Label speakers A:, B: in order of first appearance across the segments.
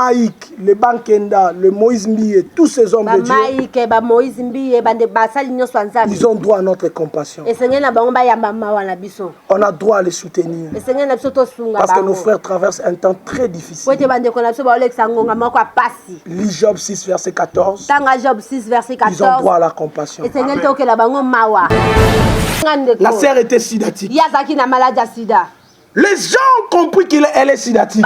A: Maïk, le Bankenda, le Moïse Mbiye, tous ces hommes de Dieu, ils ont droit à notre compassion. On a droit à les soutenir. Parce que nos frères traversent un temps très difficile. Lis Job 6, verset 14. Ils ont droit à la compassion. La sœur était sidatique. Les gens ont compris qu'elle est sidatique.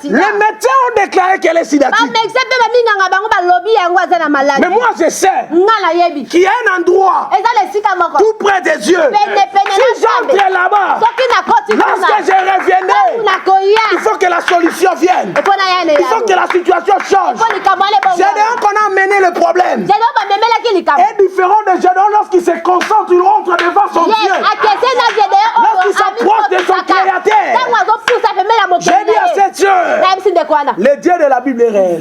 A: Les médecins ont déclaré qu'elle est sidatique. Mais moi je sais qu'il y a un endroit tout près des yeux. Si j'entre là-bas, lorsque je reviendrai, il faut que la solution vienne. Il faut que la situation change. Gédéon qu'on a mené le problème est différent de Gédéon lorsqu'il se concentre, il rentre devant son Dieu. Lorsqu'il s'approche de son créateur. J'ai dit à cette soeur, le Dieu de la Bible est réel.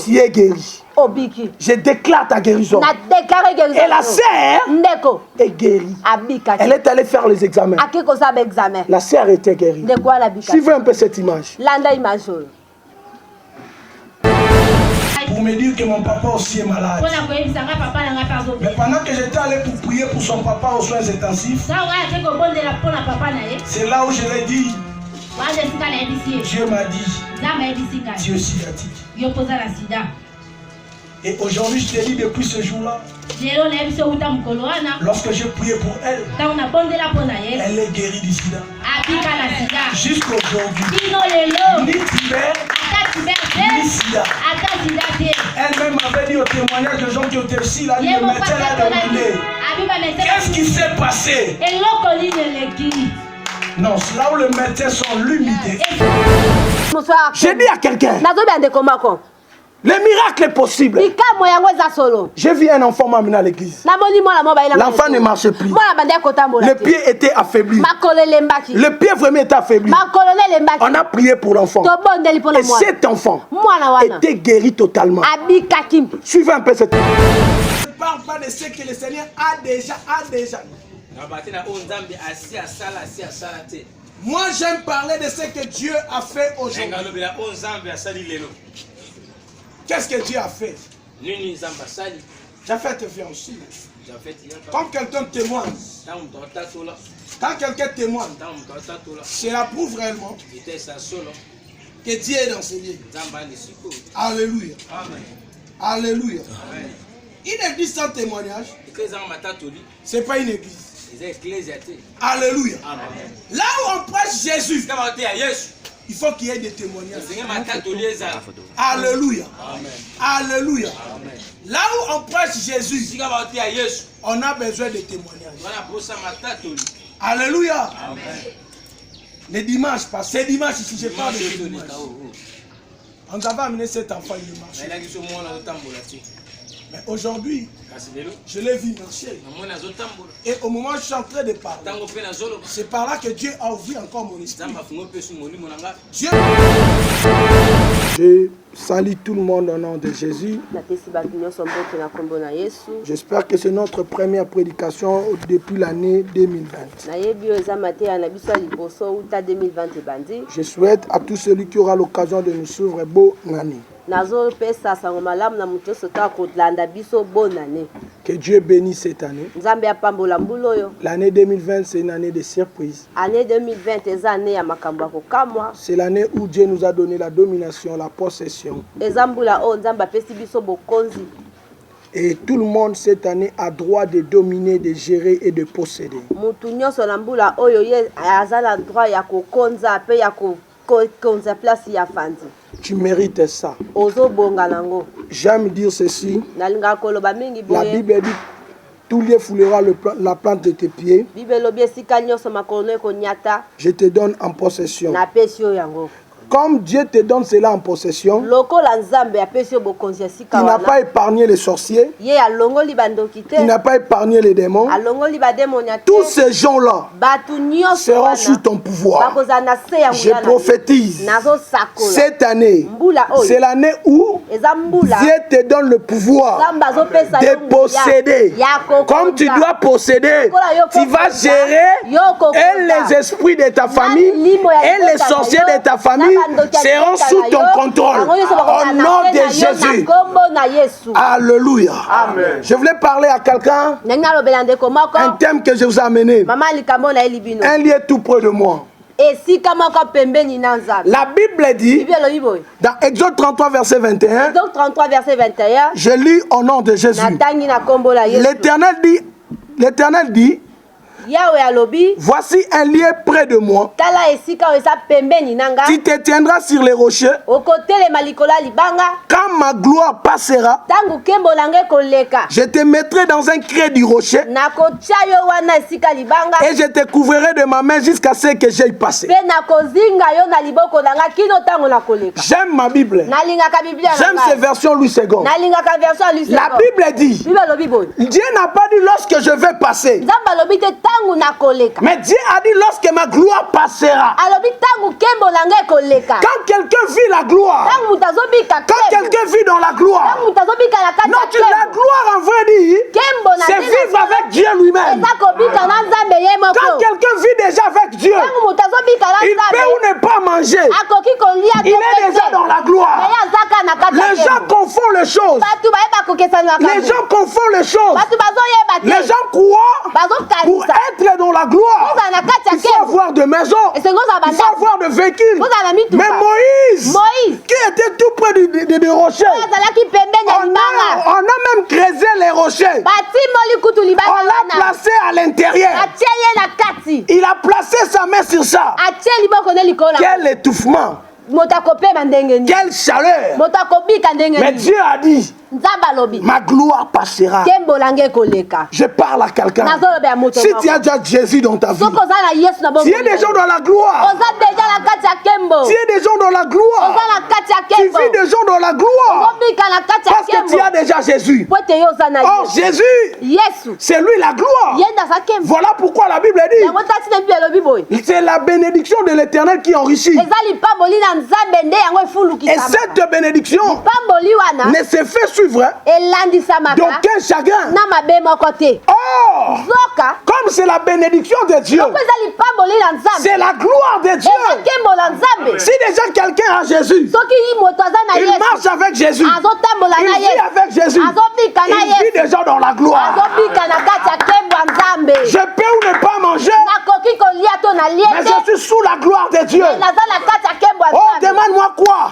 A: Tu es guéri. Je déclare ta guérison. Et la sœur est guérie. Elle est allée faire les examens. La sœur était guérie. Suivez un peu cette image. Pour me dire que mon papa aussi est malade. Mais pendant que j'étais allé pour prier pour son papa aux soins intensifs, c'est là où je l'ai dit. Dieu m'a dit, tu es sidatique. Et aujourd'hui, je te dis depuis ce jour-là, lorsque je priais pour elle, elle est guérie du sida. Jusqu'aujourd'hui, ni Tibet, ni sida. Elle-même avait dit au témoignage de gens qui étaient ici, le médecin l'a demandé, qu'est-ce qui s'est passé? Non, c'est là où les médecins sont l'humidité. J'ai dit à quelqu'un, le miracle est possible. J'ai vu un enfant m'amener à l'église. L'enfant ne marchait plus. Le pied était affaibli. Le pied vraiment était affaibli. On a prié pour l'enfant. Et cet enfant était guéri totalement. Suivez un peu cette... Je ne parle pas de ce que le Seigneur a déjà. Moi j'aime parler de ce que Dieu a fait aujourd'hui. Qu'est-ce que Dieu a fait? J'ai fait viens aussi. Quand quelqu'un témoigne, cela prouve réellement que Dieu est dans ce lieu. Alléluia. Alléluia. Une église sans témoignage, ce n'est pas une église. Alléluia. Là où on prêche Jésus, il faut qu'il y ait des témoignages. Alléluia. Alléluia. Là où on prêche Jésus, on a besoin de témoignages. Alléluia. Les dimanches, parce que dimanche ici, je parle de témoignages. On avait amené cet enfant, il marchait. Mais aujourd'hui, je l'ai vu marcher. Et au moment où je suis en train de parler, c'est par là que Dieu a ouvert encore mon esprit. Dieu... Je salue tout le monde au nom de Jésus. J'espère que c'est notre première prédication depuis l'année 2020. Je souhaite à tout celui qui aura l'occasion de nous suivre bonne année. Que Dieu bénisse cette année. L'année 2020, c'est une année de surprise. C'est l'année où Dieu nous a donné la domination, la possession. Et tout le monde cette année a droit de dominer, de gérer et de posséder. Tu mérites ça. J'aime dire ceci. La Bible dit, tout lieu foulera la plante de tes pieds. Je te donne en possession. Comme Dieu te donne cela en possession, il n'a pas épargné les sorciers, il n'a pas épargné les démons. Tous ces gens-là seront sous ton pouvoir. Je prophétise, cette année, c'est l'année où Dieu te donne le pouvoir de posséder. Comme tu dois posséder, tu vas gérer et les esprits de ta famille et les sorciers de ta famille seront sous ton contrôle. Au nom de Jésus. Alléluia. Amen. Je voulais parler à quelqu'un. Un thème que je vous ai amené. Un lieu tout près de moi. La Bible dit, dans Exode 33, verset 21, je lis au nom de Jésus. L'Éternel dit, voici un lieu près de moi. Tu te tiendras sur les rochers. Quand ma gloire passera, je te mettrai dans un creux du rocher et je te couvrirai de ma main jusqu'à ce que j'aille passer. J'aime ma Bible. J'aime ces versions Louis II. La Bible dit, Dieu n'a pas dit lorsque je vais passer. Mais Dieu a dit lorsque ma gloire passera. Quand quelqu'un vit la gloire, quand quelqu'un vit dans la gloire, non, la gloire en vrai dit, c'est vivre avec Dieu lui-même. Quand quelqu'un vit déjà avec Dieu, il peut ou ne pas manger. Il est déjà dans la gloire. Les gens confondent les choses. Les gens confondent les choses. Les gens croient pour être dans la gloire, il faut avoir de maisons, il faut avoir de véhicules. Mais Moïse, qui était tout près des rochers, on a même creusé les rochers. On l'a placé à l'intérieur. Il a placé sa main sur ça. Quel étouffement! Quelle chaleur! Mais Dieu a dit, ma gloire passera. Je parle à quelqu'un. Si tu as déjà Jésus dans ta vie, si tu es des gens dans la gloire, si tu es des gens dans la gloire, tu vis des gens dans la gloire, parce que tu as déjà Jésus. Or Jésus, c'est lui la gloire. Voilà pourquoi la Bible dit, c'est la bénédiction de l'Éternel qui enrichit. Et cette bénédiction ne se fait suivre d'aucun chagrin. Or, comme c'est la bénédiction de Dieu, c'est la gloire de Dieu. Si déjà quelqu'un a Jésus, il marche avec Jésus, il vit avec Jésus, il vit déjà dans la gloire. Je peux ou ne pas manger, mais je suis sous la gloire de Dieu. Oh, demande-moi quoi?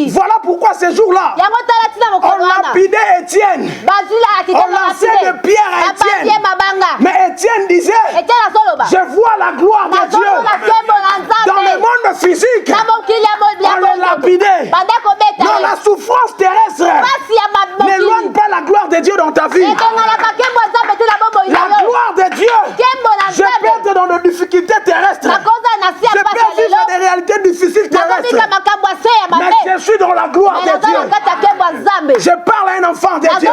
A: Voilà pourquoi ce jour-là, on lapidait Étienne. On lançait de pierre à Étienne. Mais Étienne disait, je vois la gloire de Dieu. Dans le monde physique, on le lapidait. Dans la souffrance terrestre, n'éloigne pas la gloire de Dieu dans ta vie. La gloire de Dieu, je peux être dans des difficultés terrestres. Je peux vivre des réalités difficiles terrestres. Mais je suis dans la gloire de Dieu. Je parle à un enfant de Dieu.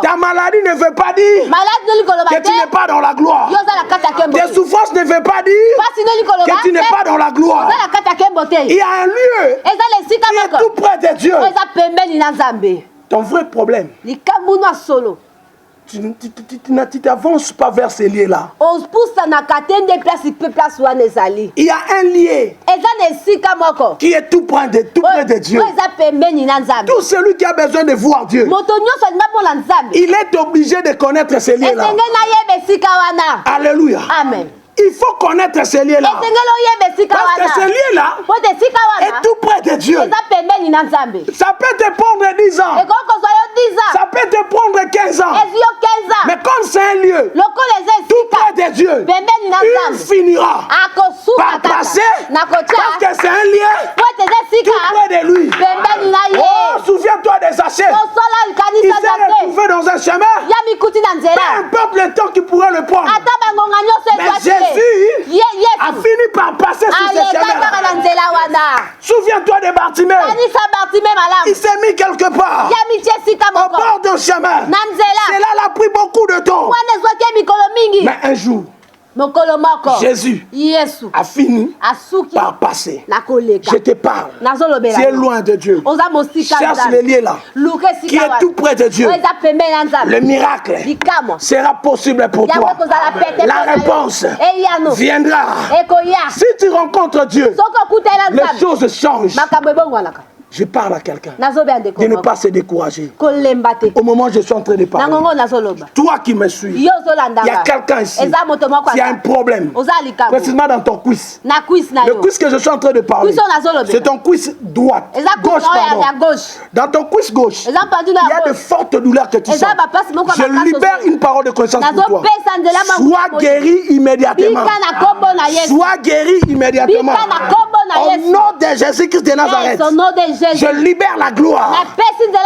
A: Ta maladie ne veut pas dire que tu n'es pas dans la gloire. Tes souffrances ne veulent pas dire que tu n'es pas dans la gloire. Il y a un lieu qui est tout près de Dieu. Ton vrai problème, tu n'avances pas vers ces lieux-là. Il y a un lieu qui est tout près de Dieu. Tout celui qui a besoin de voir Dieu, il est obligé de connaître ces lieux-là. Alléluia. Amen. Il faut connaître ces lieux-là. Parce que ce lieu-là est tout près de Dieu. Ça peut te prendre 10 ans. Ça peut te prendre 15 ans. Mais comme c'est un lieu tout près de Dieu, il finira par passer parce que c'est un lieu tout près de lui. Oh, souviens-toi des Zachée. Il s'est retrouvé dans un chemin. Peu importe le temps qu'il pourrait le prendre. Mais Jésus a fini par passer sur ce chemin. Souviens-toi de Bartimée. Il s'est mis quelque part au bord d'un chemin. Cela l'a pris beaucoup de temps. Mais un jour, Jésus a fini par passer. Je te parle. Tu es loin de Dieu. Cherche le lieu là, qui est tout près de Dieu. Le miracle sera possible pour toi. La réponse viendra. Si tu rencontres Dieu, les choses changent. Je parle à quelqu'un de ne pas se décourager. Au moment où je suis en train de parler, toi qui me suis, il y a quelqu'un ici qui a un problème, précisément dans ton cuisse. Le cuisse que je suis en train de parler, c'est ton cuisse droite, gauche, pardon. Dans ton cuisse gauche, il y a de fortes douleurs que tu sens. Je libère une parole de connaissance pour toi. Sois guéri immédiatement. Sois guéri immédiatement. Au nom de Jésus-Christ de Nazareth. Je libère la gloire.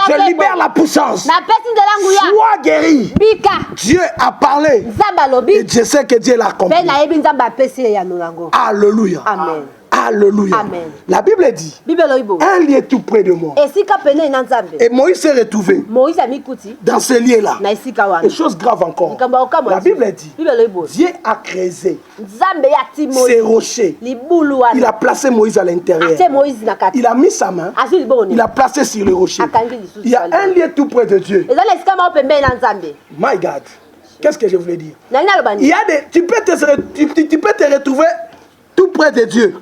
A: Je libère la puissance. Sois guéri. Dieu a parlé. Et je sais que Dieu l'a accompli. Alléluia. Amen. Alléluia. Amen. La Bible dit, un lieu tout près de moi. Et Moïse s'est retrouvé dans ce lieu-là. Et chose grave encore. La Bible dit, Dieu a créé ces rochers. Il a placé Moïse à l'intérieur. Il a mis sa main. Il a placé sur le rocher. Il y a un lieu tout près de Dieu. My God. Qu'est-ce que je voulais dire? Il y a des, tu peux te retrouver tout près de Dieu.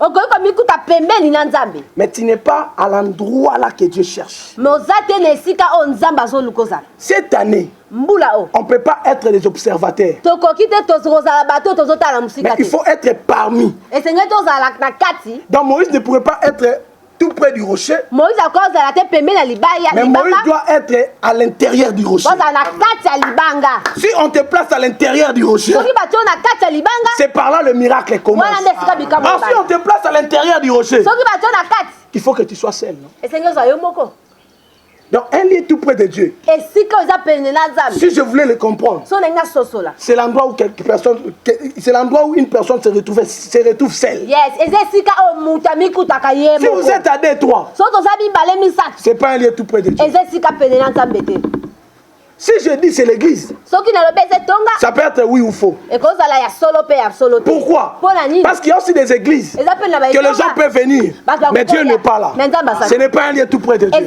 A: Mais tu n'es pas à l'endroit là que Dieu cherche. Cette année, on ne peut pas être des observateurs. Mais il faut être parmi. Donc Moïse ne pourrait pas être tout près du rocher. Mais Moïse doit être à l'intérieur du rocher. Si on te place à l'intérieur du rocher, c'est par là le miracle commence. Alors si on te place à l'intérieur du rocher, il faut que tu sois seul. Non? Donc un lieu tout près de Dieu. Si je voulais le comprendre, c'est l'endroit où une personne se retrouve seule. Si vous êtes à 2-3, c'est pas un lieu tout près de Dieu. Si je dis c'est l'église, ça peut être oui ou faux. Pourquoi? Parce qu'il y a aussi des églises que les gens peuvent venir, mais Dieu n'est pas là. Ce n'est pas un lieu tout près de Dieu.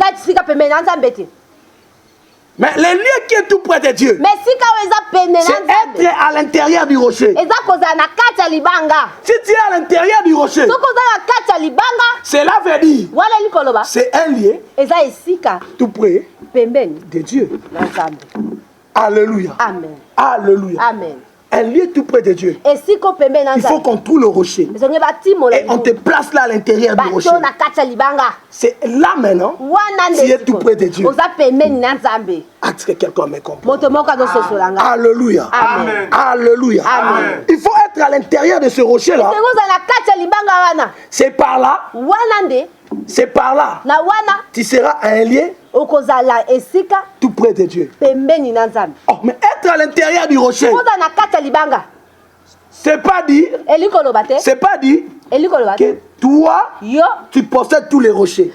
A: Mais le lieu qui est tout près de Dieu, c'est être à l'intérieur du rocher. Si tu es à l'intérieur du rocher, cela veut dire c'est un lieu tout près de Dieu. Alléluia. Amen. Alléluia. Amen. Un lieu tout près de Dieu. Il faut qu'on trouve le rocher. Et on te place là à l'intérieur du rocher. C'est là maintenant, tu es tout près de Dieu. Est-ce que quelqu'un me comprend? Alléluia. Amen. Alléluia. Amen. Il faut être à l'intérieur de ce rocher-là. C'est par là. C'est par là. Tu seras à un lieu tout près de Dieu. Oh, mais être à l'intérieur du rocher, c'est pas dire que toi, tu possèdes tous les rochers.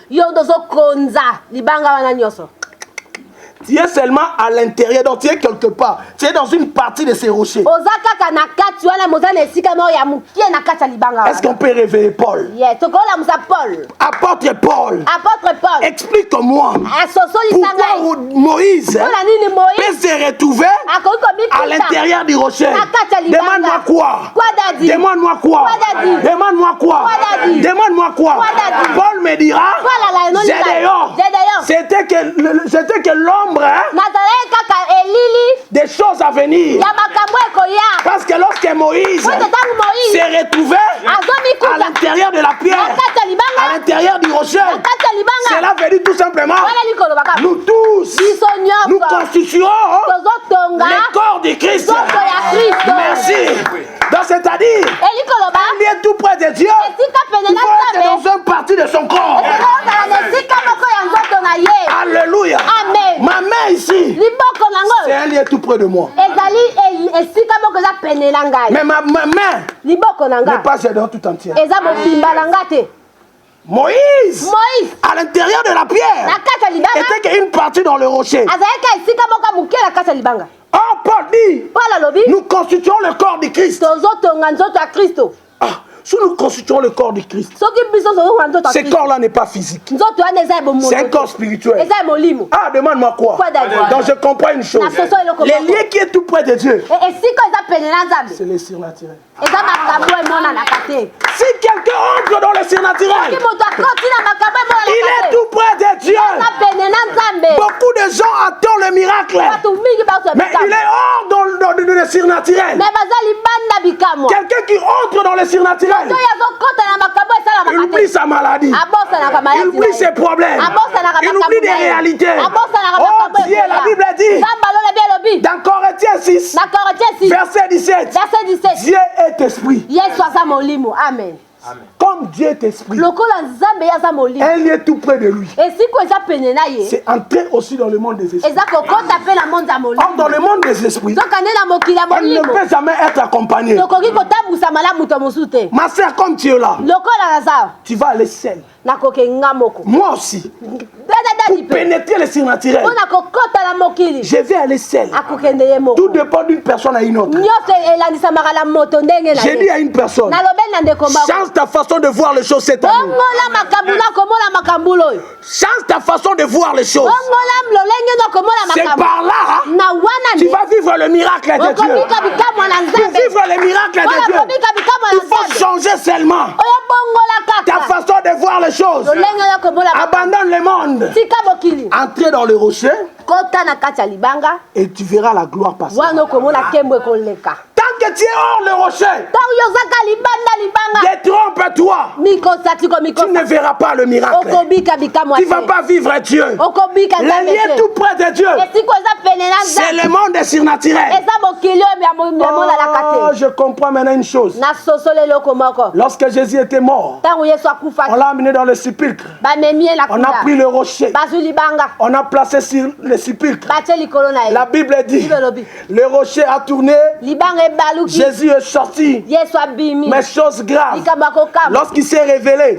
A: Tu es seulement à l'intérieur, donc tu es quelque part. Tu es dans une partie de ces rochers. Est-ce qu'on peut réveiller Paul? Apôtre Paul. Explique-moi pourquoi Moïse peut se retrouver à l'intérieur du rocher. Demande-moi quoi? Demande-moi quoi? Demande-moi quoi? Demande-moi quoi? Paul me dira, Gédéon, c'était que l'homme des choses à venir. Parce que lorsque Moïse s'est retrouvé à l'intérieur de la pierre, à l'intérieur du rocher, cela veut dire tout simplement, nous tous, nous constituons le corps du Christ. Merci. Donc c'est-à-dire, un lieu tout près de Dieu, il faut être dans un parti de son corps. Alléluia. Amen. Ma main ici, c'est un lieu tout près de moi. Mais ma main n'est pas dans tout entière. Moïse, à l'intérieur de la pierre, était qu'une partie dans le rocher. Oh, Paul dit, nous constituons le corps du Christ. Ah, si nous constituons le corps du Christ, ce corps-là n'est pas physique. C'est un corps spirituel. Ah, demande-moi quoi? Donc je comprends une chose. Les liens qui est tout près de Dieu, c'est les surnaturels. Si quelqu'un entre dans le surnaturel, il est tout près de Dieu. Beaucoup de gens attendent le miracle, mais il est hors dans le surnaturel. Quelqu'un qui entre dans le surnaturel, il oublie sa maladie, il oublie ses problèmes, il oublie des réalités. Oh Dieu, la Bible dit dans Corinthiens 6, verset 17, Dieu est esprit.
B: Amen.
A: Comme Dieu est esprit, un lieu tout près de lui. C'est entrer aussi dans le monde des esprits. Or, dans le monde des esprits, on ne peut jamais être accompagné. Ma soeur, comme tu es là, tu vas aller seul. Moi aussi. Pour pénétrer le surnaturel, je vais aller seul. Tout dépend d'une personne à une autre. J'ai dit à une personne, change ta façon de voir les choses cette année. Change ta façon de voir les choses. C'est par là, tu vas vivre le miracle de Dieu. Pour vivre le miracle de Dieu, il faut changer seulement ta façon de voir les choses. Abandonne le monde. Entrez dans le rocher et tu verras la gloire passer. Tant que tu es hors le rocher, détrompe-toi. Tu ne verras pas le miracle. Tu ne vas pas vivre Dieu. Le lien tout près de Dieu, c'est le monde surnaturel. Oh, je comprends maintenant une chose. Lorsque Jésus était mort, on l'a amené dans le sépulcre. On a pris le rocher. On a placé sur le sépulcre. La Bible dit, le rocher a tourné. Jésus est sorti. Mais chose grave, lorsqu'il s'est révélé,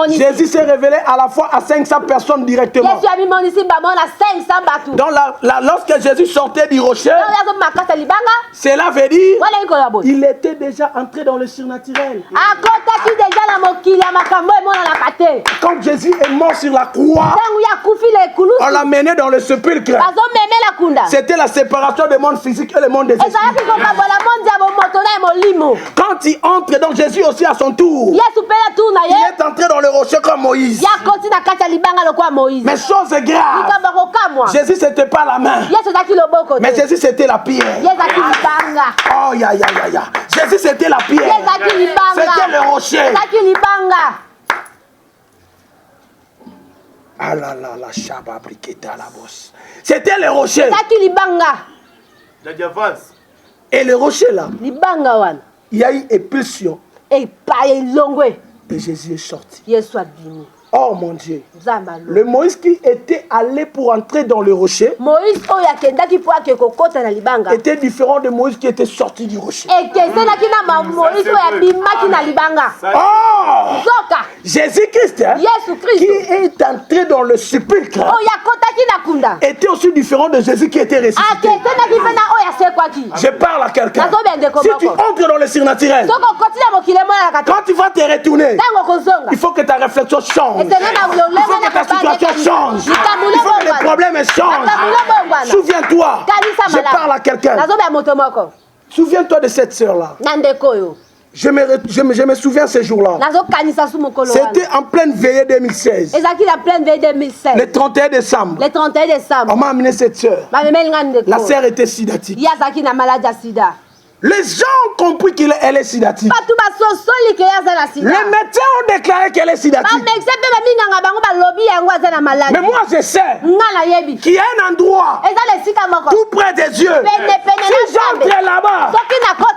A: Jésus s'est révélé à la fois à 500 personnes directement. Donc lorsque Jésus sortait du rocher, cela veut dire il était déjà entré dans le surnaturel. Quand Jésus est mort sur la croix, on l'a mené dans le sépulcre. C'était la séparation du monde physique et le monde des esprits. Quand il entre, donc Jésus aussi à son tour, il est entré dans le rocher comme Moïse. Mais chose grave, Jésus c'était pas la main, mais Jésus c'était la pierre. Oh ya ya ya ya. Jésus c'était la pierre, c'était le rocher. Ah là là la chaba briqueta la bosse. C'était le rocher. Et le rocher là, il y a eu épulsion. Et Jésus est sorti. Oh mon Dieu. Le Moïse qui était allé pour entrer dans le rocher était différent de Moïse qui était sorti du rocher. Oh, Jésus-Christ qui est entré dans le sépulcre était aussi différent de Jésus qui était ressuscité. Je parle à quelqu'un. Si tu entres dans le surnaturel, quand tu vas te retourner, il faut que ta réflexion change. Il faut que ta situation change. Il faut que les problèmes changent. Souviens-toi, je parle à quelqu'un. Souviens-toi de cette sœur-là. Je me souviens ce jour-là. C'était en pleine veillée 2016. Le 31 décembre. On m'a amené cette sœur. La sœur était sidatique. Les gens ont compris qu'elle est sidatique. Les médecins ont déclaré qu'elle est sidatique. Mais moi je sais qu'il y a un endroit tout près des yeux. Si j'entre là-bas,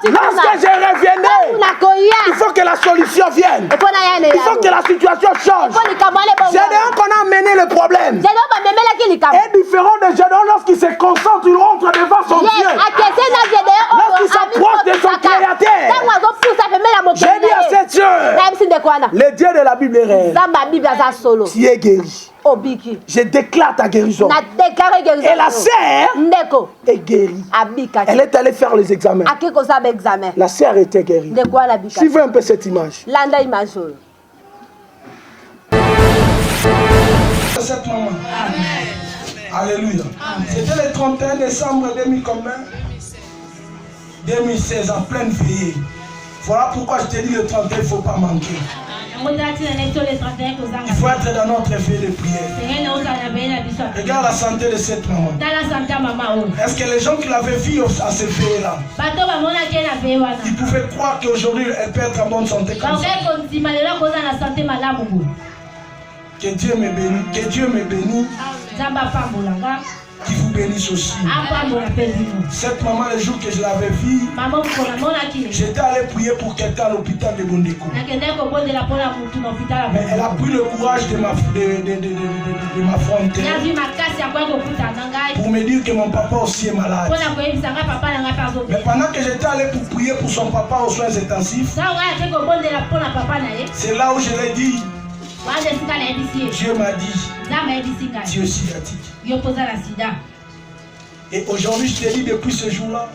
A: lorsque je reviendrai, il faut que la solution vienne. Il faut que la situation change. Gédéon qu'on a amené le problème est différent de Gédéon lorsqu'il se concentre, il rentre devant son Dieu. Lorsqu'il s'approche de son créateur. J'ai dit à cette sœur, Le Dieu de la Bible est réel. Tu es guéri. Je déclare ta guérison. Et la sœur est guérie. Elle est allée faire les examens. La sœur était guérie. Suivez un peu cette image.
C: Cette maman. Alléluia. C'était le 31 décembre 2016, en pleine veillée. Voilà pourquoi je te dis le 31, il ne faut pas manquer. Il faut être dans notre veillée de prière. Regarde la santé de cette maman. Est-ce que les gens qui l'avaient vue à ce veillée-là, ils pouvaient croire qu'aujourd'hui elle peut être en bonne santé comme ça? Que Dieu me bénisse. Que Dieu me bénisse. Qui vous bénisse aussi. Cette maman, le jour que je l'avais vue, j'étais allé prier pour quelqu'un à l'hôpital de Bondeko. Mais elle a pris le courage de m'affronter pour me dire que mon papa aussi est malade. Mais pendant que j'étais allé pour prier pour son papa aux soins intensifs, c'est là où je l'ai dit. Dieu m'a dit, Dieu aussi a dit. Et aujourd'hui, je te dis depuis ce jour-là,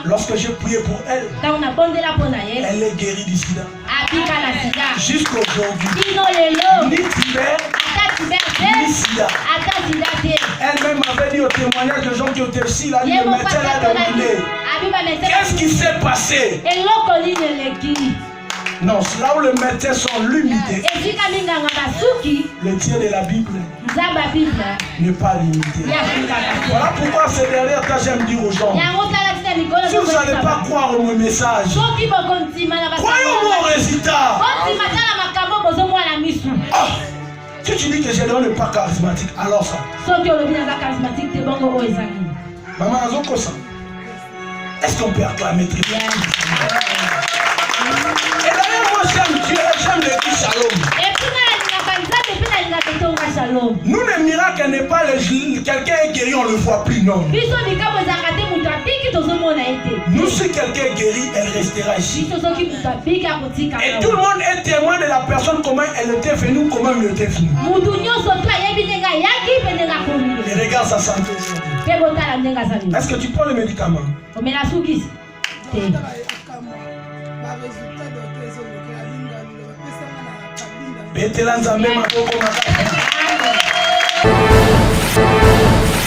C: lorsque j'ai prié pour elle, elle est guérie du sida. Jusqu'aujourd'hui, ni Tibet, ni sida. Elle-même m'avait dit au témoignage de gens qui étaient ici, là, le médecin l'a demandé, qu'est-ce qui s'est passé? Non, c'est là où les médecins sont limités. Le Dieu de la Bible n'est pas limité. Voilà pourquoi ces dernières temps, j'aime dire aux gens, si vous n'allez pas croire au message, croyez au résultat. Si tu dis que je ne suis pas charismatique, alors ça. Maman, est-ce qu'on peut acclamer très bien? Et d'ailleurs, moi j'aime Dieu, j'aime le dit shalom. Nous, le miracle n'est pas quelqu'un est guéri, on ne le voit plus, non. Nous, si quelqu'un est guéri, elle restera ici. Et tout le monde est témoin de la personne, comment elle était venue, comment elle était venue. Et regarde sa santé. Est-ce que tu prends le médicament?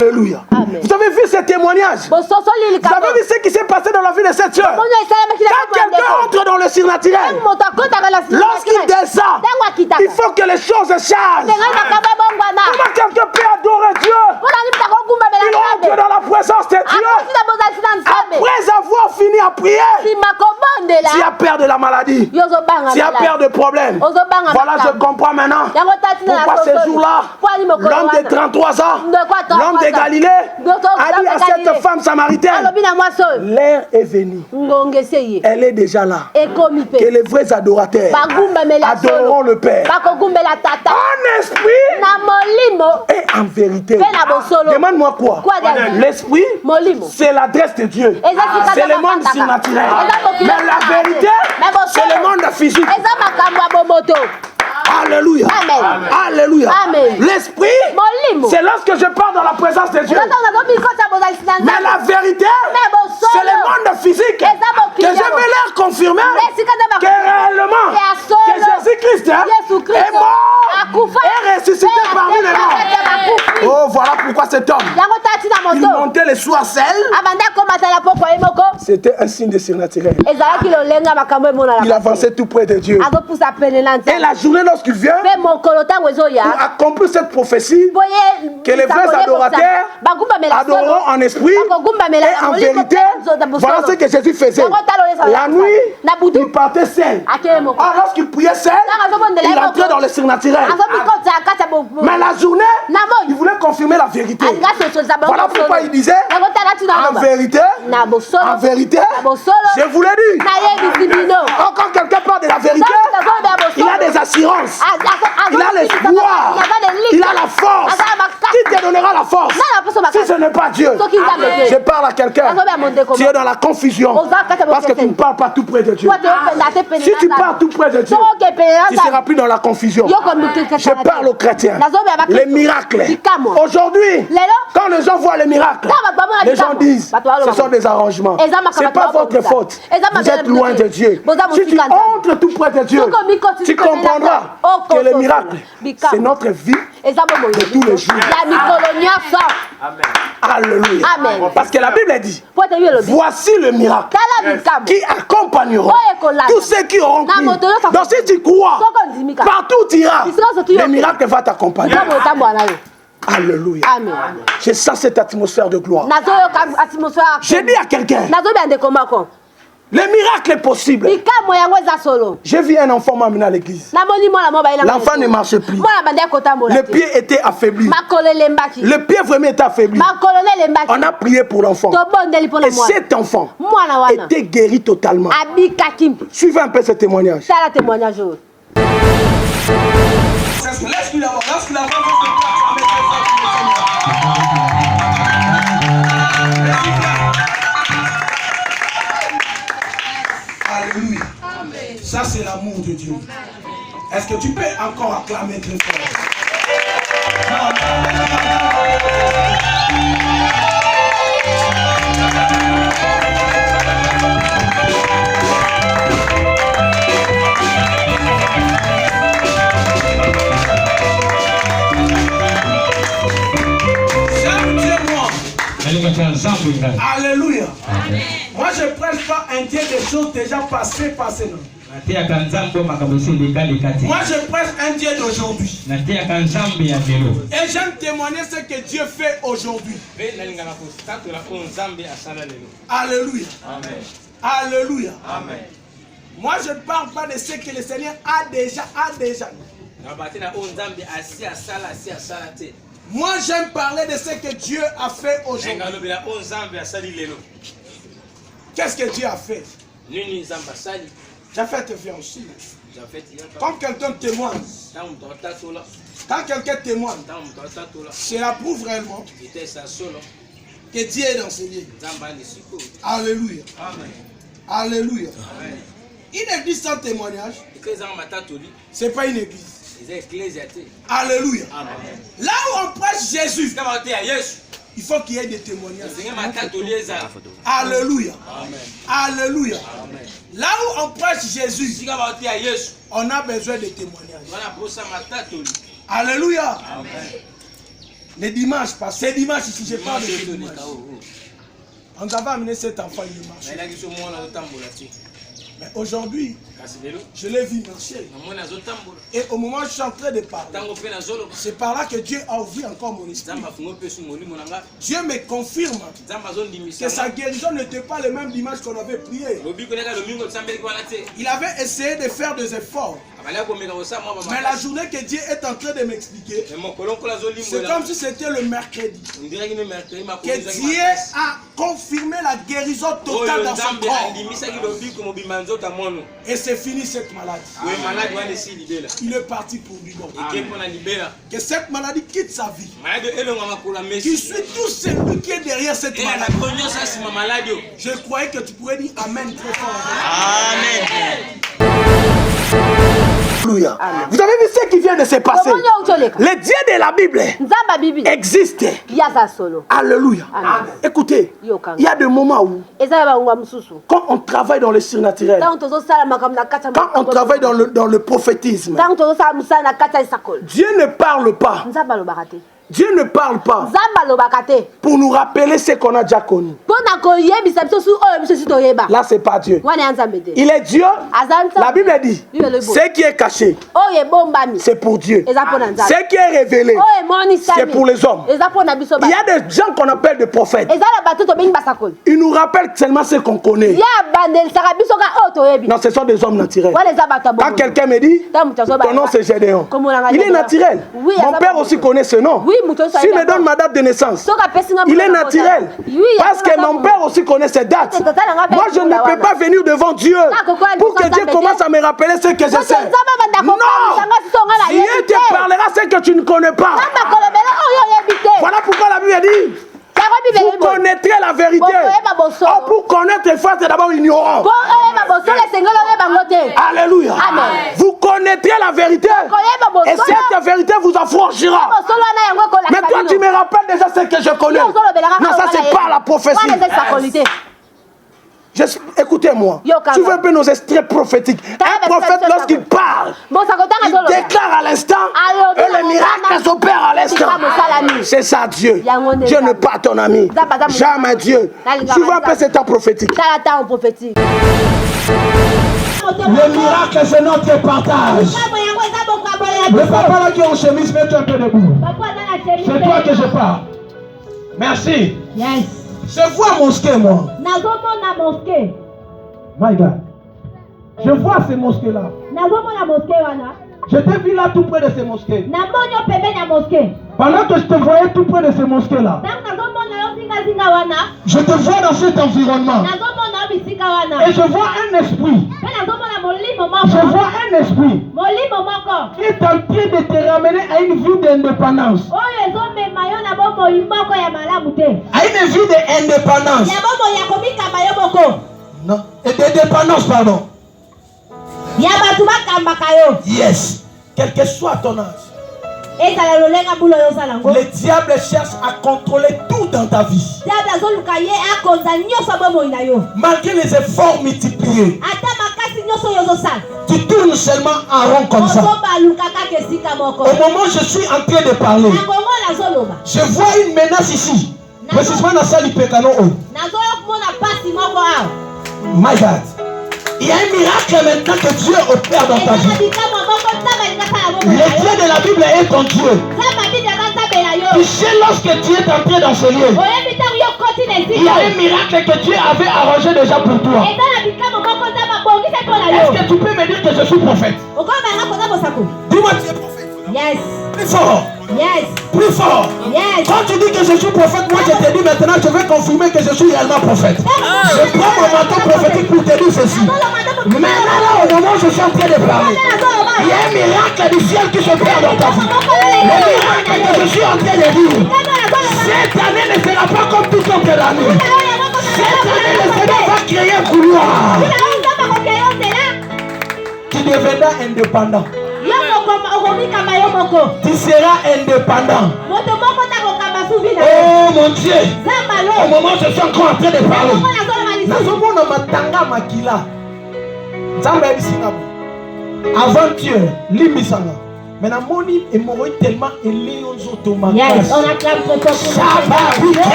A: Alléluia. Vous avez vu ce témoignage? Vous avez vu ce qui s'est passé dans la vie de cette soeur? Quand quelqu'un entre dans le surnaturel, lorsqu'il descend, il faut que les choses changent. Comment quelqu'un peut adorer Dieu? Il entre dans la présence de Dieu. Après avoir fini à prier, tu as peur de la maladie, tu as peur de problèmes. Voilà, je comprends maintenant pourquoi ce jour-là, l'homme de 33 ans, l'homme de Galilée, a dit à cette femme samaritaine, l'heure est venue, elle est déjà là, que les vrais adorateurs adoreront le Père en esprit et en vérité. Demande-moi quoi? L'esprit, c'est l'adresse de Dieu, c'est le monde surnaturel, mais la vérité, c'est le monde physique. Alléluia. Amen. Alléluia. L'esprit, c'est lorsque je pars dans la présence de Dieu. Mais la vérité, c'est le monde physique. Que je vais leur confirmer que réellement, que Jésus-Christ est mort et ressuscité parmi les morts. Oh, voilà pourquoi cet homme, il montait les soirs seul. C'était un signe de surnaturel. Il avançait tout près de Dieu. Et la journée, lorsqu'il vient pour accomplir cette prophétie, que les vrais adorateurs adoreront en esprit et en vérité. Voilà ce que Jésus faisait. La nuit, il partait seul. Alors lorsqu'il priait seul, il entrait dans le surnaturel. Mais la journée, il voulait confirmer la vérité. Voilà pourquoi il disait, en vérité, je vous l'ai dit. Quand quelqu'un parle de la vérité, il a des assurances, il a l'espoir, il a la force. Qui te donnera la force? Si ce n'est pas Dieu. Dieu. Je parle à quelqu'un. Tu es dans la confusion. Parce que tu ne parles pas tout près de Dieu. Si tu parles tout près de Dieu, tu ne seras plus dans la confusion. Je parle aux chrétiens. Les miracles. Aujourd'hui, quand les gens voient les miracles, les gens disent, ce sont des arrangements. Ce n'est pas votre faute. Vous êtes loin de Dieu. Si tu entres tout près de Dieu, tu comprendras que les miracles, c'est notre vie de tous les jours. Alléluia. Parce que la Bible dit, voici le miracle qui accompagnera tous ceux qui auront cru. Donc si tu crois, partout où tu iras, le miracle va t'accompagner. Alléluia. Je sens cette atmosphère de gloire. J'ai dit à quelqu'un, le miracle est possible. J'ai vu un enfant m'amener à l'église. L'enfant ne marchait plus. Le pied était affaibli. Le pied vraiment était affaibli. On a prié pour l'enfant. Et cet enfant était guéri totalement. Suivez un peu ce témoignage.
C: Alléluia. Ça, c'est l'amour de Dieu. Est-ce que tu peux encore acclamer très fort? Alléluia. Moi je prêche pas un Dieu des choses déjà passées. Non. Moi je prêche un Dieu d'aujourd'hui. Et j'aime témoigner ce que Dieu fait aujourd'hui. Alléluia. Amen. Alléluia. Amen. Moi je ne parle pas de ce que le Seigneur a déjà. Moi j'aime parler de ce que Dieu a fait aujourd'hui. Qu'est-ce que Dieu a fait? J'ai fait te faire aussi. Quand quelqu'un témoigne, cela prouve réellement que Dieu est dans ce lieu. Alléluia. Alléluia. Une église sans témoignage, ce n'est pas une église. Alléluia. Là où on prêche Jésus, il faut qu'il y ait des témoignages. Alléluia. Alléluia. Là où on prêche Jésus, on a besoin de témoignages. Alléluia. Les dimanches, parce que c'est dimanche ici, je parle de dimanche. On avait amené cet enfant, il marche. Mais aujourd'hui, je l'ai vu marcher. Et au moment où je suis en train de parler, c'est par là que Dieu a ouvert encore mon esprit. Dieu me confirme que sa guérison n'était pas le même dimanche qu'on avait prié. Il avait essayé de faire des efforts. Mais la journée que Dieu est en train de m'expliquer, c'est comme si c'était le mercredi. Que Dieu a confirmé la guérison totale dans son corps. Et c'est fini cette maladie. Il est parti pour lui. Que cette maladie quitte sa vie. Qu'il suit tout celui qui est derrière cette maladie. Je croyais que tu pourrais dire Amen très fort. Amen. Amen. Vous avez vu ce qui vient de se passer? Le Dieu de la Bible existe. Alléluia. Amen. Écoutez, il y a des moments où, quand on travaille dans le surnaturel, quand on travaille dans le prophétisme, Dieu ne parle pas. Dieu ne parle pas pour nous rappeler ce qu'on a déjà connu. Là, c'est pas Dieu. Il est Dieu. La Bible dit, ce qui est caché, c'est pour Dieu. Ce qui est révélé, c'est pour les hommes. Il y a des gens qu'on appelle des prophètes. Ils nous rappellent seulement ce qu'on connaît. Non, ce sont des hommes naturels. Quand quelqu'un me dit, ton nom c'est Gédéon, il est naturel. Mon père aussi connaît ce nom. S'il me donne ma date de naissance, il est naturel. Parce que mon père aussi connaît cette date. Moi, je ne peux pas venir devant Dieu pour que Dieu commence à me rappeler ce que je sais. Non! Dieu te parlera ce que tu ne connais pas. Voilà pourquoi la Bible dit,
A: Vous connaîtrez la vérité. Oh, pour connaître les frères, c'est d'abord ignorant. Alléluia. Amen. Vous connaîtrez la vérité. Et cette vérité vous affranchira. Mais toi, tu me rappelles déjà ce que je connais. Non, ça, c'est pas la prophétie. Écoutez-moi, tu veux un peu nos extraits prophétiques. Un prophète, lorsqu'il parle, il déclare à l'instant et les miracles s'opèrent à l'instant. C'est ça, Dieu. Dieu n'est pas ton ami. Jamais Dieu. Tu vois un peu cet temps prophétique. Le miracle, c'est notre partage. Le papa là qui est en chemise, mets-toi un peu debout. C'est toi que je parle. Merci.
B: Yes.
A: Je vois mosquée, moi. My God. Je vois ces mosquées-là. Je t'ai vu là tout près de ces mosquées. Pendant que je te voyais tout près de ces mosquées-là, je te vois dans cet environnement. Et je vois un esprit. Je vois un esprit qui est en train de te ramener à une vie d'indépendance. À une vie d'indépendance. Non, et de dépendance, pardon. Yes. Quel que soit ton âge. Le diable cherche à contrôler tout dans ta vie. Malgré les efforts multipliés, tu tournes seulement en rond comme ça. Au moment où je suis en train de parler, je vois une menace ici. Précisément dans la salle du Pécano. My God. Il y a un miracle maintenant que Dieu opère dans ta vie. Le Dieu de la Bible est ton Dieu. Tu sais, lorsque tu es entré dans ce lieu, il y a un miracle que Dieu avait arrangé déjà pour toi. Est-ce que tu peux me dire que je suis prophète? Dis-moi, tu es prophète.
B: Yes.
A: Plus fort.
B: Yes.
A: Plus fort.
B: Yes.
A: Quand tu dis que je suis prophète, moi je te dis maintenant, je vais confirmer que je suis réellement prophète. Je prends mon manteau prophétique pour te dire ceci. Maintenant là, au moment où je suis en train de parler, il y a un miracle du ciel qui se perd dans ta vie. Le miracle que je suis en train de dire, cette année ne sera pas comme toute autre année. Cette année, le Seigneur va créer un couloir. Tu deviendras indépendant. Tu seras indépendant. Oh mon Dieu. Au moment où je suis encore en train de parler, avant Dieu, l'imisanga. Mais la moni est mort tellement élevé aux automates.
B: Yes, on acclame trop fort.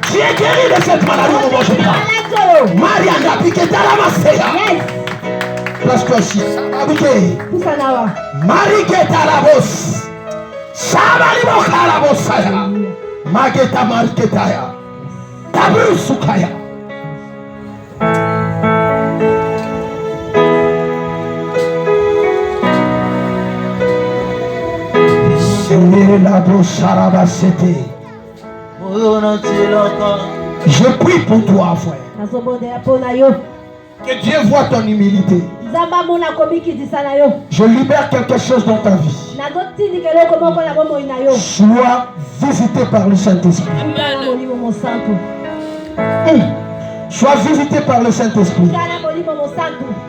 A: Tu es guéri de cette maladie au moment où je parle. Mariana Piqueta la Maseya. Place toi ici. Mariketa la bosse. Sabali Boka la bossaya. Mageta Marketaya. Tabu Sukaya. Je prie pour toi, frère. Que Dieu voit ton humilité. Je libère quelque chose dans ta vie. Sois visité par le Saint-Esprit. Sois visité par le Saint-Esprit.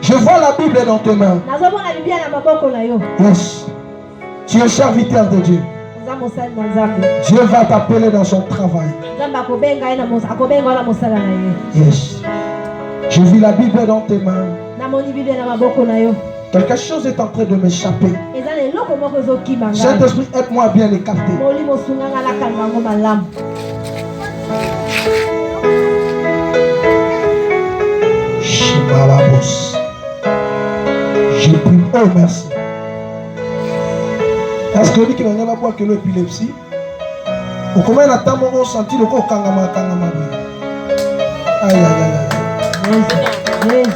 A: Je vois la Bible dans tes mains. Yes. Tu es serviteur de Dieu. Dieu va t'appeler dans son travail. Yes. Je vis la Bible dans tes mains. Quelque chose est en train de m'échapper. Saint-Esprit, aide-moi à bien les capter. Je prie. Oh, merci. Est-ce que lui qui n'a pas boire que l'épilepsie? Au combien de temps on sentit le corps kangama? Aïe aïe aïe.
B: Yes.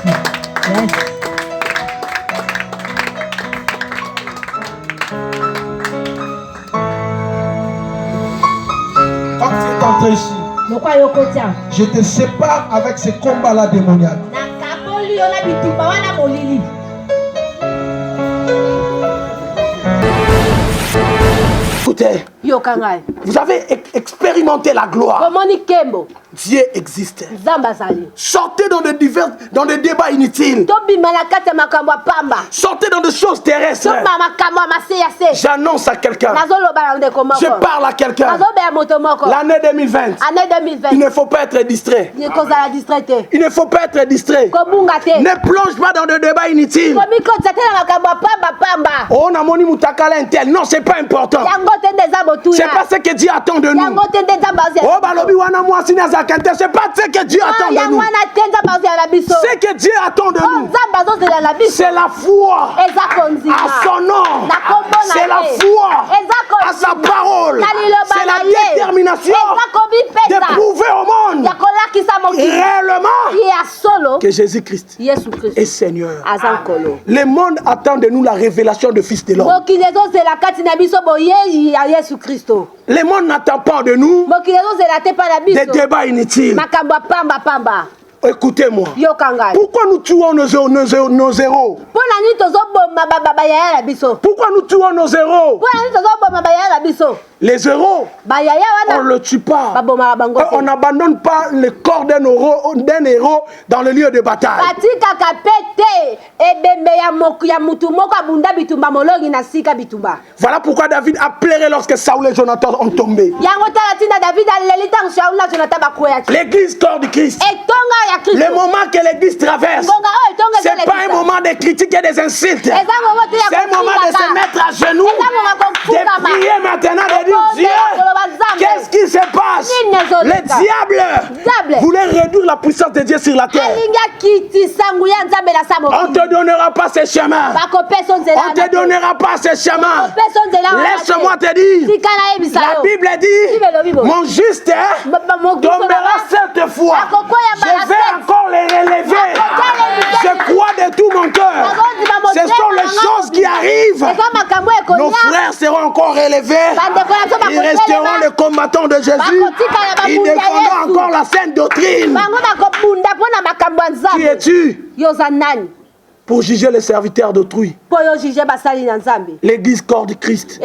A: Quand tu es entré ici, je te sépare avec ces combats-là démoniaques. écoutez. Vous avez expérimenté la gloire. Dieu existe. Sortez dans des débats inutiles. Sortez dans des choses terrestres. J'annonce à quelqu'un. Je parle à quelqu'un. L'année 2020. Il ne faut pas être distrait. Il ne faut pas être distrait. Ne plonge pas dans des débats inutiles. Oh, namoni mutakala intel. Non, c'est pas important. C'est pas ce que Dieu attend de nous. Oh, balobi wana mwasi na zakante. C'est pas ce que Dieu attend de nous. Ce que Dieu attend de nous, c'est la foi à son nom. C'est la foi à sa parole. C'est la détermination de prouver au monde réellement que Jésus-Christ est Seigneur. Le monde attend de nous la révélation de Fils de l'homme. Le monde n'attend pas de nous des débats inutiles. Écoutez-moi. Pourquoi nous tuons nos héros? Pourquoi nous tuons nos héros? Les héros, on ne le tue pas. On n'abandonne pas le corps d'un héros dans le lieu de bataille. Voilà pourquoi David a pleuré lorsque Saoul et Jonathan ont tombé. L'église corps du Christ. Le moment que l'église traverse, ce n'est pas un moment de critique et des insultes. C'est un moment de se mettre à genoux, de prier maintenant, de dire Dieu, qu'est-ce qui se passe? Le diable voulait réduire la puissance de Dieu sur la terre. On ne te donnera pas ce chemin. On ne te donnera pas ce chemin. Laisse-moi te dire, la Bible dit, mon juste tombera cette fois. Je vais encore les relever. Je crois de tout mon cœur. Ce sont les choses qui arrivent. Nos frères seront encore relevés. Ils resteront les combattants de Jésus. Ils défendront encore la sainte doctrine. Qui es-tu pour juger les serviteurs d'autrui? L'église corps du Christ.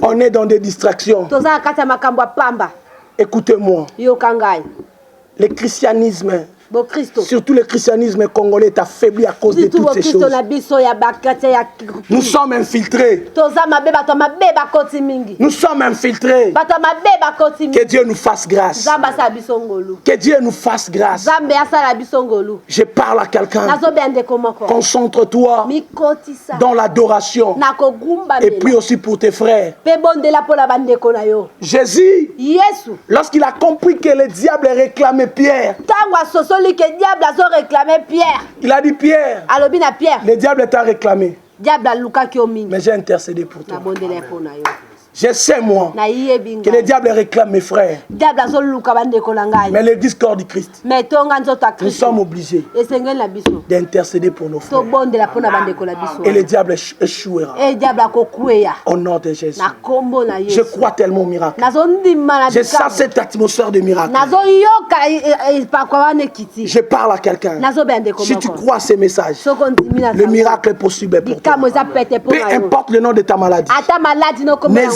A: On est dans des distractions. Écoutez-moi. Le christianisme, surtout le christianisme congolais, est affaibli à cause de toutes ces choses. Nous sommes infiltrés. Nous sommes infiltrés. Que Dieu nous fasse grâce. Que Dieu nous fasse grâce. Je parle à quelqu'un. Concentre-toi dans l'adoration. Et puis aussi pour tes frères. Jésus, lorsqu'il a compris que le diable réclamait Pierre, il a dit Pierre, le diable t'a réclamé, mais j'ai intercédé pour toi. Je sais moi que le diable réclame mes frères. Mais l'église corps du Christ, nous sommes obligés d'intercéder pour nos frères. Et le diable échouera. Au nom de Jésus. Je crois tellement au miracle. Je sens cette atmosphère de miracle. Je parle à quelqu'un. Si tu crois à ces messages, le miracle est possible pour toi. Peu importe le nom de ta maladie.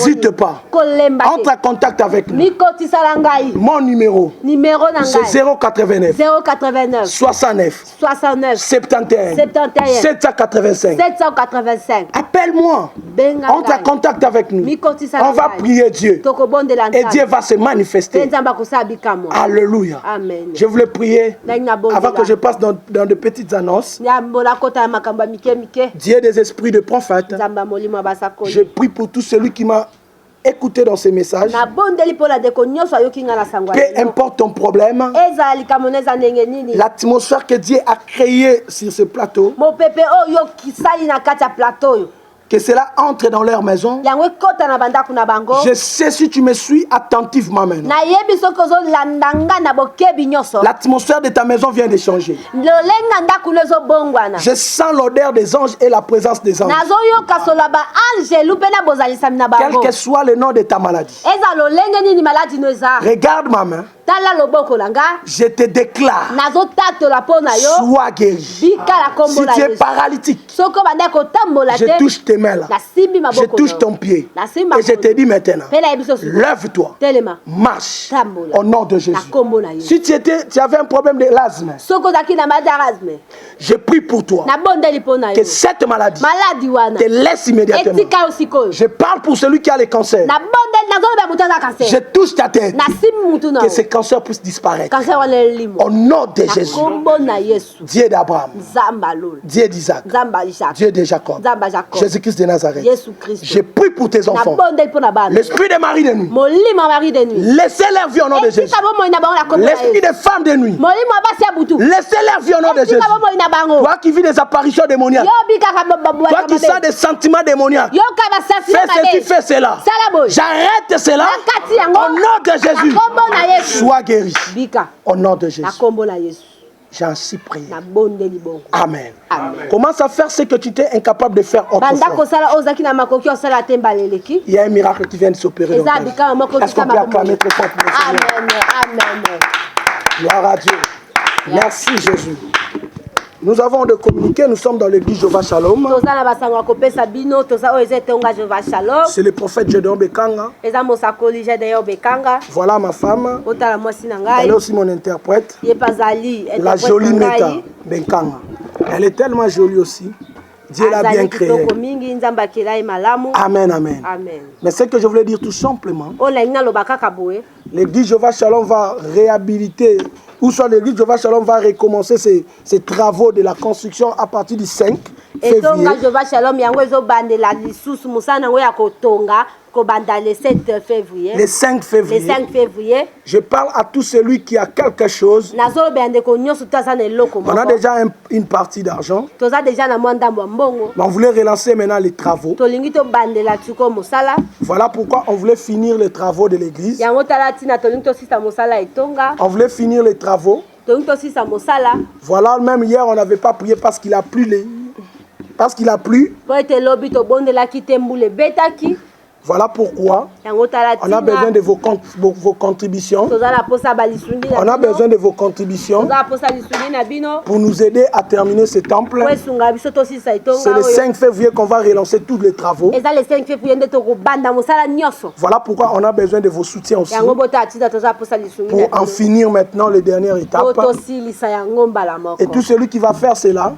A: N'hésite pas. Entre en contact avec nous. Mon numéro, c'est 089 69 71 785. Appelle-moi. Entre en contact avec nous. On va prier Dieu. Et Dieu va se manifester. Alléluia. Je voulais prier avant que je passe dans de petites annonces. Dieu des esprits de prophète. Je prie pour tout celui qui m'a écouté dans ces messages. Peu importe ton problème, l'atmosphère que Dieu a créée sur ce plateau, que cela entre dans leur maison. Je sais si tu me suis attentivement maintenant. L'atmosphère de ta maison vient de changer. Je sens l'odeur des anges et la présence des anges. Quel que soit le nom de ta maladie. Regarde ma main. Je te déclare, sois guéri. Si tu es paralytique, je touche tes mains là. Je touche ton pied. Et je te dis maintenant, lève-toi, marche au nom de Jésus. Si tu avais un problème de l'asthme, je prie pour toi que cette maladie te laisse immédiatement. Je parle pour celui qui a le cancer. Je touche ta tête. Que ce cancer puisse disparaître. Au nom de Jésus. Dieu d'Abraham. Dieu d'Isaac. Dieu de Jacob. Jésus-Christ de Nazareth. Je prie pour tes enfants. L'esprit des maris de nuit. Laissez leur vie au nom de Jésus. L'esprit des femmes de nuit. Laissez leur vie au nom de Jésus. Toi qui vis des apparitions démoniaques. Toi qui sens des sentiments démoniaques. Fais ceci, fais cela. J'arrête cela. Au nom de Jésus. Sois guéri. Au nom de Jésus. J'ai ainsi prié. Amen. Commence à faire ce que tu étais incapable de faire autrefois. Il y a un miracle qui vient de s'opérer dans ta vie. Est-ce qu'on peut acclamer très fort pour le Seigneur?
B: Amen.
A: Gloire à Dieu. Merci Jésus. Nous avons de communiquer, nous sommes dans l'église Jéhovah Shalom. C'est le prophète Gédéon Bekanga. Voilà ma femme. Elle est aussi mon interprète. La jolie Meta Bekanga. Elle est tellement jolie aussi. Dieu l'a bien créée. Amen, amen. Mais ce que je voulais dire tout simplement, l'église Jéhovah Shalom va réhabiliter, ou soit l'église Jéhovah Shalom va recommencer ses travaux de la construction à partir du 5 février. Le 5 février. Je parle à tout celui qui a quelque chose. On a déjà une partie d'argent. On voulait relancer maintenant les travaux. Voilà pourquoi on voulait finir les travaux de l'église. On voulait finir les travaux. Voilà, même hier on n'avait pas prié parce qu'il a plu. Voilà pourquoi on a besoin de vos contributions. On a besoin de vos contributions pour nous aider à terminer ce temple. C'est le 5 février qu'on va relancer tous les travaux. Voilà pourquoi on a besoin de vos soutiens aussi pour en finir maintenant les dernières étapes. Et tout celui qui va faire cela,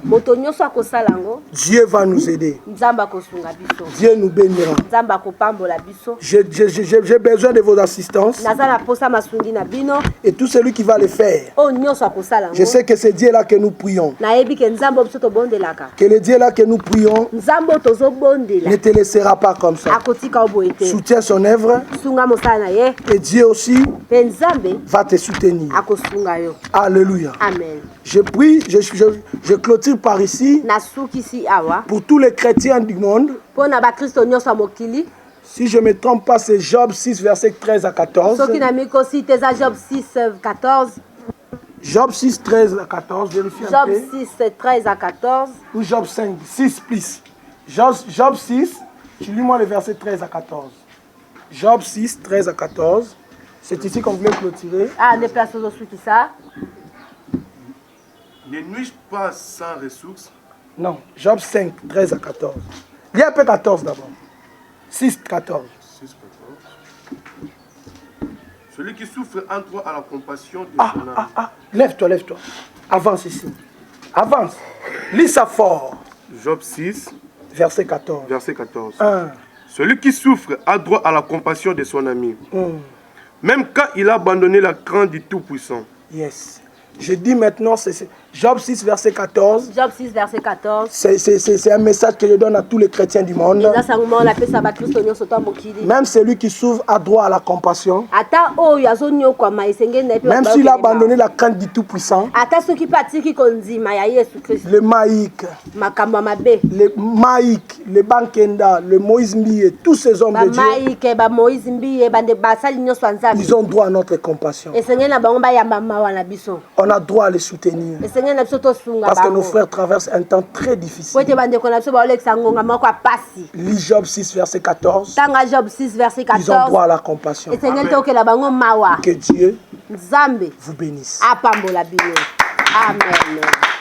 A: Dieu va nous aider. Dieu nous bénira. J'ai besoin de vos assistances. Et tout celui qui va le faire, je sais que c'est Dieu là que nous prions. Que le Dieu là que nous prions ne te laissera pas comme ça. Soutiens son œuvre. Et Dieu aussi va te soutenir. Alléluia.
B: Amen.
A: Je prie, je clôture par ici pour tous les chrétiens du monde. Si je ne me trompe pas, c'est Job 6, verset 13 à 14. Job 6, 13 à 14, vérifie un peu.
B: Job 6, 13 à 14.
A: Ou Job 5, 6 plus. Job 6, tu lis-moi le verset 13 à 14. Job 6, 13 à 14. C'est ici qu'on voulait clôturer.
D: Ne nuis pas sans ressources.
A: Non, Job 5, 13 à 14. Lis un peu 14 d'abord. 6, 14.
D: 6, 14. Celui qui souffre en droit à la compassion de son âme.
A: Lève-toi. Avance ici. Avance. Lis ça fort.
D: Job 6,
A: verset 14.
D: Verset 14. Celui qui souffre a droit à la compassion de son ami. Même quand il a abandonné la crainte du Tout-Puissant.
A: Yes. Je dis maintenant, c'est Job 6, verset 14.
B: Job 6, verset 14.
A: C'est un message que je donne à tous les chrétiens du monde. Même celui qui souffre a droit à la compassion. Même s'il a abandonné la crainte du Tout-Puissant. Le Maïk, le Bankenda, le Moïse Mbiye, tous ces hommes de Dieu, ils ont droit à notre compassion. On a droit à les soutenir. Parce que nos frères traversent un temps très difficile. Lis Job 6, verset 14. Ils ont droit à la compassion. Que Dieu
B: Nzambe
A: vous bénisse.
B: Apambola bino. Amen.